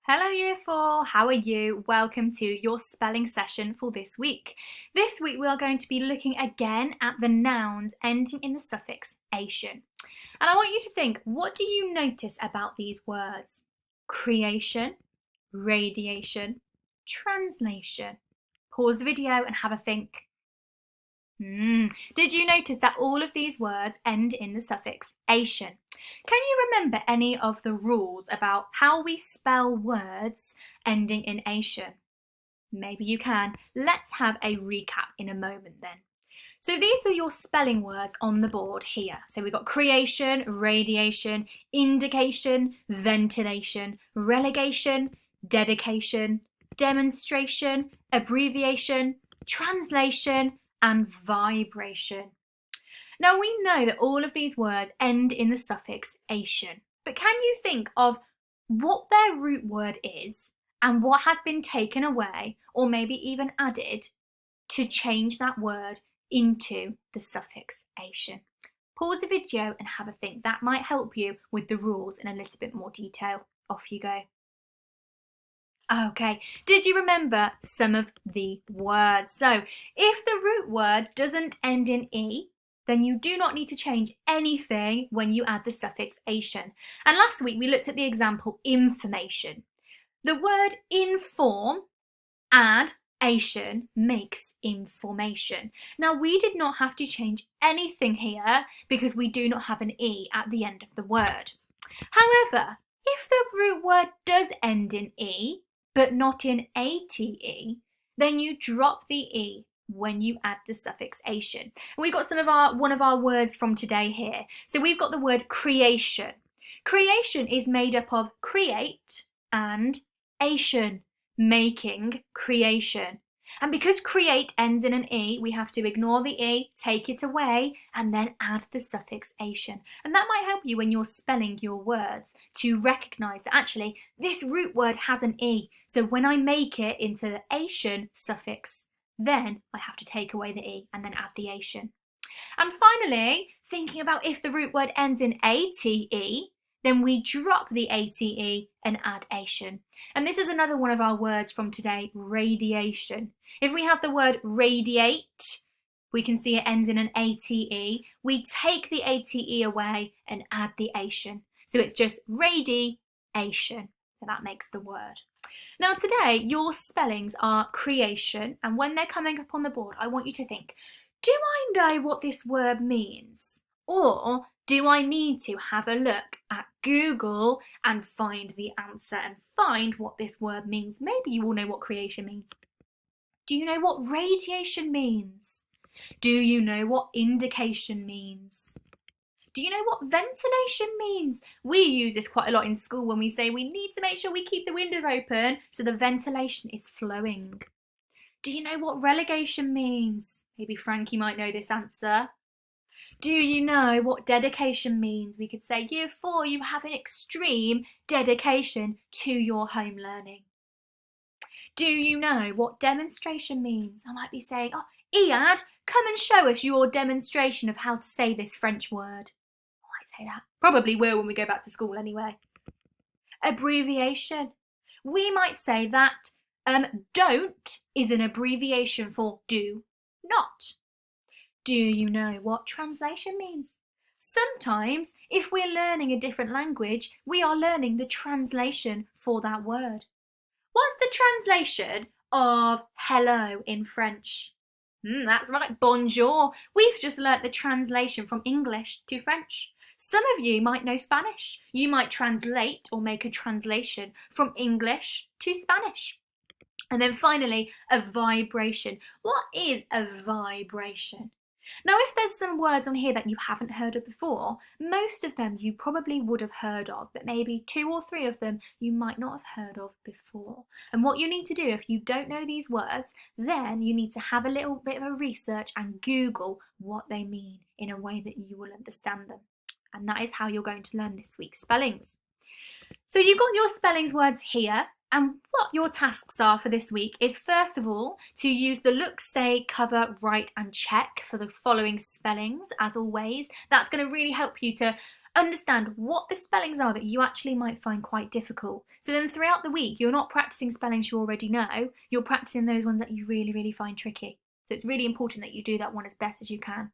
Hello Year 4, how are you? Welcome to your spelling session for this week. This week we are going to be looking again at the nouns ending in the suffix ation. And I want you to think, what do you notice about these words? Creation, radiation, translation. Pause the video and have a think. Did you notice that all of these words end in the suffix ation? Can you remember any of the rules about how we spell words ending in ation? Maybe you can. Let's have a recap in a moment then. So these are your spelling words on the board here. So we've got creation, radiation, indication, ventilation, relegation, dedication, demonstration, abbreviation, translation, and vibration. Now we know that all of these words end in the suffix ation, but can you think of what their root word is and what has been taken away or maybe even added to change that word into the suffix ation? Pause the video and have a think. That might help you with the rules in a little bit more detail. Off you go. Okay, did you remember some of the words? So, if the root word doesn't end in E, then you do not need to change anything when you add the suffix ation. And last week we looked at the example information. The word inform, add ation, makes information. Now we did not have to change anything here because we do not have an E at the end of the word. However, if the root word does end in E, but not in ate, then you drop the E when you add the suffix ation. And we've got one of our words from today here. So we've got the word creation. Creation is made up of create and ation, making, creation. And because create ends in an E, we have to ignore the E, take it away, and then add the suffix ation. And that might help you when you're spelling your words to recognise that actually this root word has an E. So when I make it into the ation suffix, then I have to take away the E and then add the ation. And finally, thinking about if the root word ends in ate, then we drop the ate and add ation. And this is another one of our words from today, radiation. If we have the word radiate, we can see it ends in an ate. We take the ate away and add the ation. So it's just radiation. So that makes the word. Now today, your spellings are creation, and when they're coming up on the board, I want you to think, do I know what this word means? Or do I need to have a look at Google and find the answer and find what this word means? Maybe you all know what creation means. Do you know what radiation means? Do you know what indication means? Do you know what ventilation means? We use this quite a lot in school when we say we need to make sure we keep the windows open so the ventilation is flowing. Do you know what relegation means? Maybe Frankie might know this answer. Do you know what dedication means? We could say, Year 4, you have an extreme dedication to your home learning. Do you know what demonstration means? I might be saying, oh, Iyad, come and show us your demonstration of how to say this French word. I might say that. Probably will when we go back to school anyway. Abbreviation. We might say that don't is an abbreviation for do not. Do you know what translation means? Sometimes, if we're learning a different language, we are learning the translation for that word. What's the translation of hello in French? That's right, bonjour. We've just learnt the translation from English to French. Some of you might know Spanish. You might translate or make a translation from English to Spanish. And then finally, a vibration. What is a vibration? Now, if there's some words on here that you haven't heard of before, most of them you probably would have heard of, but maybe 2 or 3 of them you might not have heard of before. And what you need to do if you don't know these words, then you need to have a little bit of a research and Google what they mean in a way that you will understand them. And that is how you're going to learn this week's spellings. So you've got your spellings words here, and what your tasks are for this week is first of all to use the look, say, cover, write and check for the following spellings as always. That's going to really help you to understand what the spellings are that you actually might find quite difficult. So then throughout the week, you're not practicing spellings you already know, you're practicing those ones that you really, really find tricky. So it's really important that you do that one as best as you can.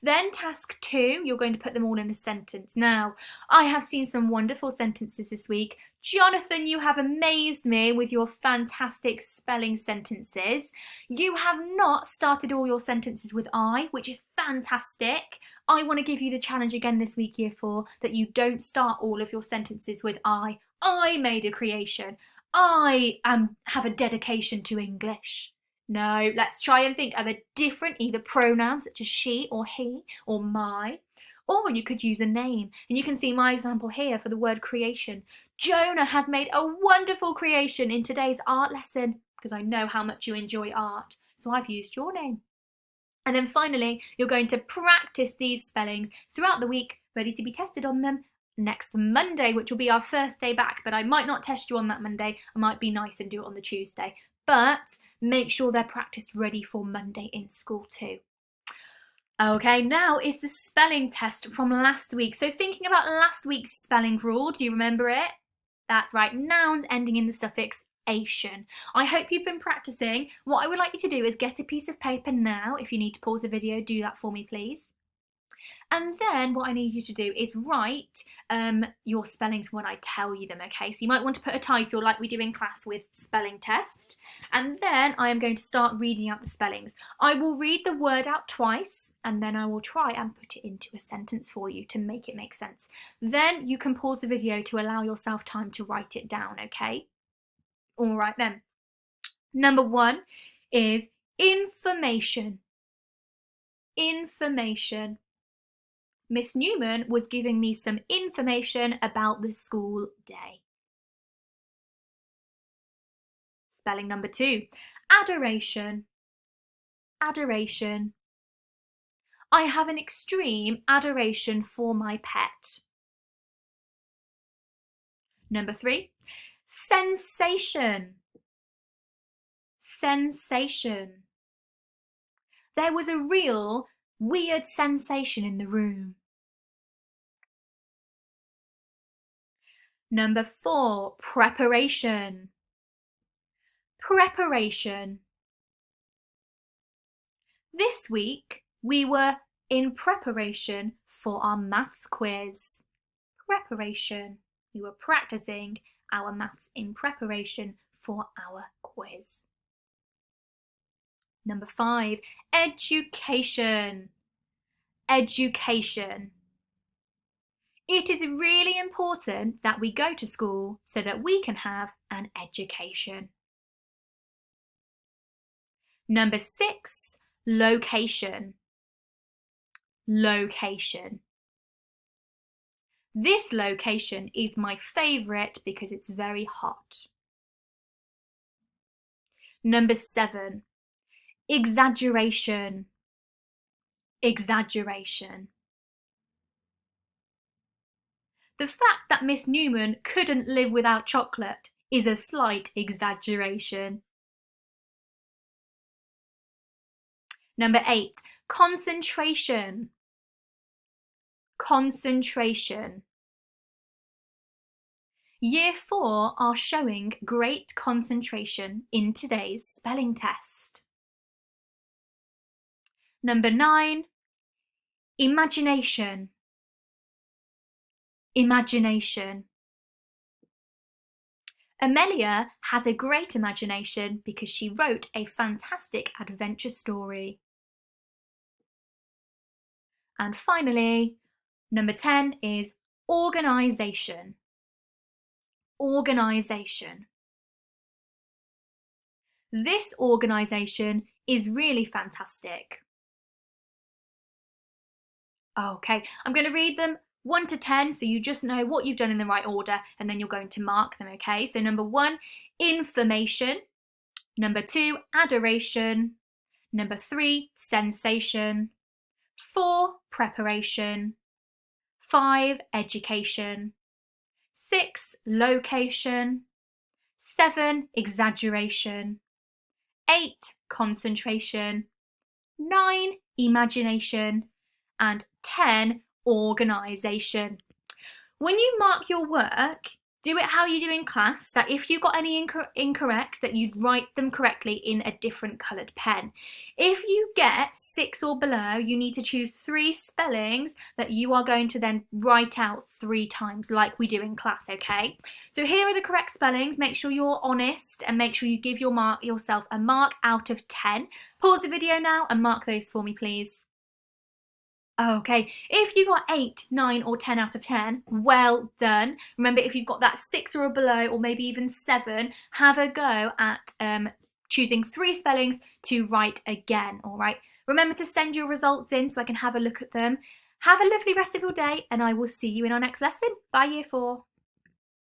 Then task 2, you're going to put them all in a sentence. Now, I have seen some wonderful sentences this week. Jonathan, you have amazed me with your fantastic spelling sentences. You have not started all your sentences with I, which is fantastic. I want to give you the challenge again this week, Year 4, that you don't start all of your sentences with I. I made a creation. I have a dedication to English. No, let's try and think of a different either pronouns such as she or he or my, or you could use a name. And you can see my example here for the word creation. Jonah has made a wonderful creation in today's art lesson because I know how much you enjoy art. So I've used your name. And then finally, you're going to practice these spellings throughout the week, ready to be tested on them next Monday, which will be our first day back. But I might not test you on that Monday. I might be nice and do it on the Tuesday. But make sure they're practiced ready for Monday in school too. Okay, now is the spelling test from last week. So thinking about last week's spelling rule, do you remember it? That's right, nouns ending in the suffix ation. I hope you've been practicing. What I would like you to do is get a piece of paper now. If you need to pause the video, do that for me, please. And then what I need you to do is write your spellings when I tell you them, okay? So you might want to put a title like we do in class with spelling test. And then I am going to start reading out the spellings. I will read the word out twice and then I will try and put it into a sentence for you to make it make sense. Then you can pause the video to allow yourself time to write it down, okay? All right then. Number 1 is information. Information. Miss Newman was giving me some information about the school day. Spelling number 2, adoration. Adoration. I have an extreme adoration for my pet. Number 3, sensation. Sensation. There was a real weird sensation in the room. Number 4, preparation. Preparation. This week we were in preparation for our maths quiz. Preparation. We were practicing our maths in preparation for our quiz. Number 5, education. Education. It is really important that we go to school so that we can have an education. Number 6, location. Location. This location is my favourite because it's very hot. Number 7, exaggeration. Exaggeration. The fact that Miss Newman couldn't live without chocolate is a slight exaggeration. Number 8, concentration. Concentration. Year 4 are showing great concentration in today's spelling test. Number 9, imagination. Imagination. Amelia has a great imagination because she wrote a fantastic adventure story. And finally, number 10 is organisation. Organisation. This organisation is really fantastic. Okay, I'm going to read them 1 to 10 so you just know what you've done in the right order and then you're going to mark them, okay? So number 1, information. Number 2, adoration. Number 3, sensation. 4, preparation. 5, education. 6, location. 7, exaggeration. 8, concentration. 9, imagination. And 10, organisation. When you mark your work, do it how you do in class, that if you got any incorrect, that you'd write them correctly in a different coloured pen. If you get 6 or below, you need to choose 3 spellings that you are going to then write out 3 times, like we do in class, okay? So here are the correct spellings. Make sure you're honest and make sure you give yourself a mark out of 10. Pause the video now and mark those for me, please. Okay, if you got 8, 9 or 10 out of 10, well done. Remember, if you've got that 6 or below or maybe even 7, have a go at choosing 3 spellings to write again, all right? Remember to send your results in so I can have a look at them. Have a lovely rest of your day and I will see you in our next lesson. Bye, Year 4.